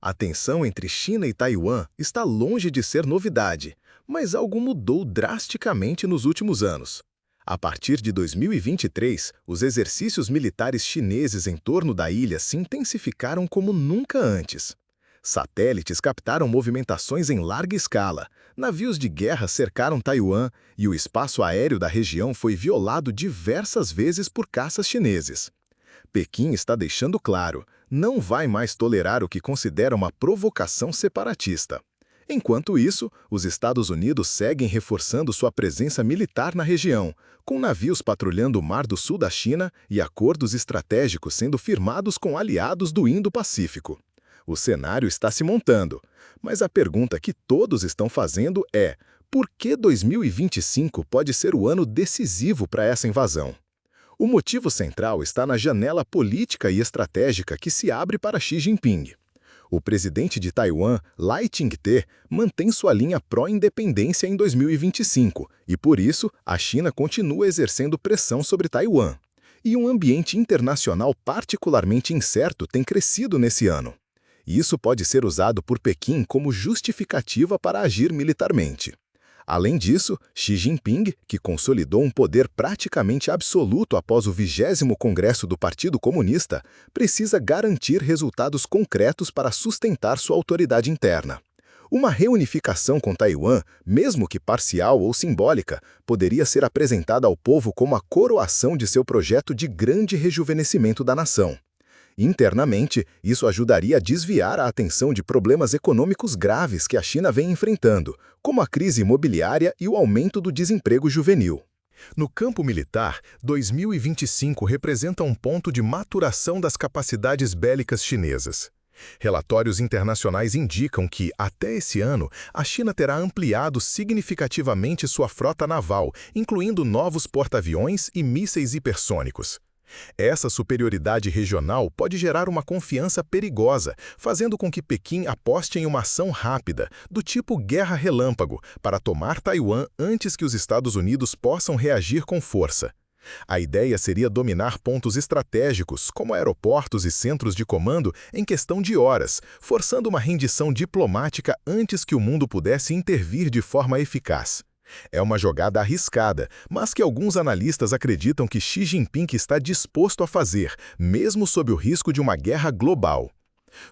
A tensão entre China e Taiwan está longe de ser novidade, mas algo mudou drasticamente nos últimos anos. A partir de 2023, os exercícios militares chineses em torno da ilha se intensificaram como nunca antes. Satélites captaram movimentações em larga escala, navios de guerra cercaram Taiwan e o espaço aéreo da região foi violado diversas vezes por caças chineses. Pequim está deixando claro, não vai mais tolerar o que considera uma provocação separatista. Enquanto isso, os Estados Unidos seguem reforçando sua presença militar na região, com navios patrulhando o Mar do Sul da China e acordos estratégicos sendo firmados com aliados do Indo-Pacífico. O cenário está se montando, mas a pergunta que todos estão fazendo é: por que 2025 pode ser o ano decisivo para essa invasão? O motivo central está na janela política e estratégica que se abre para Xi Jinping. O presidente de Taiwan, Lai Ching-te, mantém sua linha pró-independência em 2025 e, por isso, a China continua exercendo pressão sobre Taiwan. E um ambiente internacional particularmente incerto tem crescido nesse ano. Isso pode ser usado por Pequim como justificativa para agir militarmente. Além disso, Xi Jinping, que consolidou um poder praticamente absoluto após o 20º Congresso do Partido Comunista, precisa garantir resultados concretos para sustentar sua autoridade interna. Uma reunificação com Taiwan, mesmo que parcial ou simbólica, poderia ser apresentada ao povo como a coroação de seu projeto de grande rejuvenescimento da nação. Internamente, isso ajudaria a desviar a atenção de problemas econômicos graves que a China vem enfrentando, como a crise imobiliária e o aumento do desemprego juvenil. No campo militar, 2025 representa um ponto de maturação das capacidades bélicas chinesas. Relatórios internacionais indicam que, até esse ano, a China terá ampliado significativamente sua frota naval, incluindo novos porta-aviões e mísseis hipersônicos. Essa superioridade regional pode gerar uma confiança perigosa, fazendo com que Pequim aposte em uma ação rápida, do tipo guerra relâmpago, para tomar Taiwan antes que os Estados Unidos possam reagir com força. A ideia seria dominar pontos estratégicos, como aeroportos e centros de comando, em questão de horas, forçando uma rendição diplomática antes que o mundo pudesse intervir de forma eficaz. É uma jogada arriscada, mas que alguns analistas acreditam que Xi Jinping está disposto a fazer, mesmo sob o risco de uma guerra global.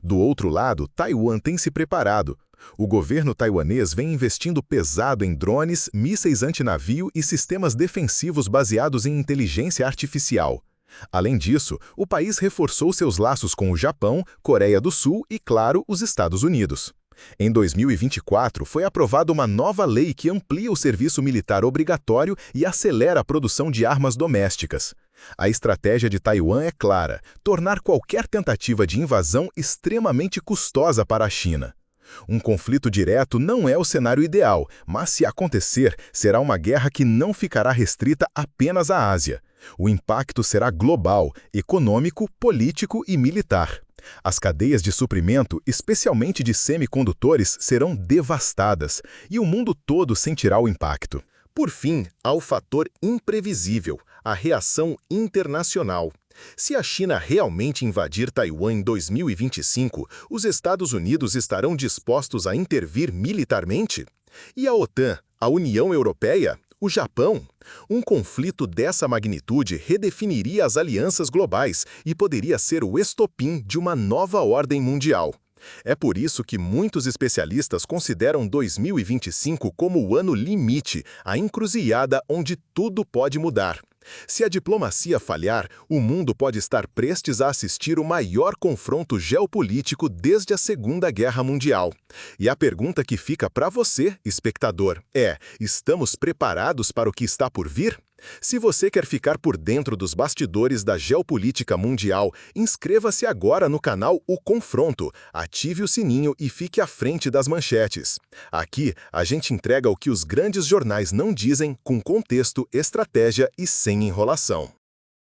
Do outro lado, Taiwan tem se preparado. O governo taiwanês vem investindo pesado em drones, mísseis antinavio e sistemas defensivos baseados em inteligência artificial. Além disso, o país reforçou seus laços com o Japão, Coreia do Sul e, claro, os Estados Unidos. Em 2024, foi aprovada uma nova lei que amplia o serviço militar obrigatório e acelera a produção de armas domésticas. A estratégia de Taiwan é clara: tornar qualquer tentativa de invasão extremamente custosa para a China. Um conflito direto não é o cenário ideal, mas se acontecer, será uma guerra que não ficará restrita apenas à Ásia. O impacto será global, econômico, político e militar. As cadeias de suprimento, especialmente de semicondutores, serão devastadas e o mundo todo sentirá o impacto. Por fim, há o fator imprevisível, a reação internacional. Se a China realmente invadir Taiwan em 2025, os Estados Unidos estarão dispostos a intervir militarmente? E a OTAN, a União Europeia? O Japão? Um conflito dessa magnitude redefiniria as alianças globais e poderia ser o estopim de uma nova ordem mundial. É por isso que muitos especialistas consideram 2025 como o ano limite, a encruzilhada onde tudo pode mudar. Se a diplomacia falhar, o mundo pode estar prestes a assistir o maior confronto geopolítico desde a Segunda Guerra Mundial. E a pergunta que fica para você, espectador, é: estamos preparados para o que está por vir? Se você quer ficar por dentro dos bastidores da geopolítica mundial, inscreva-se agora no canal O Confronto, ative o sininho e fique à frente das manchetes. Aqui, a gente entrega o que os grandes jornais não dizem, com contexto, estratégia e sem enrolação.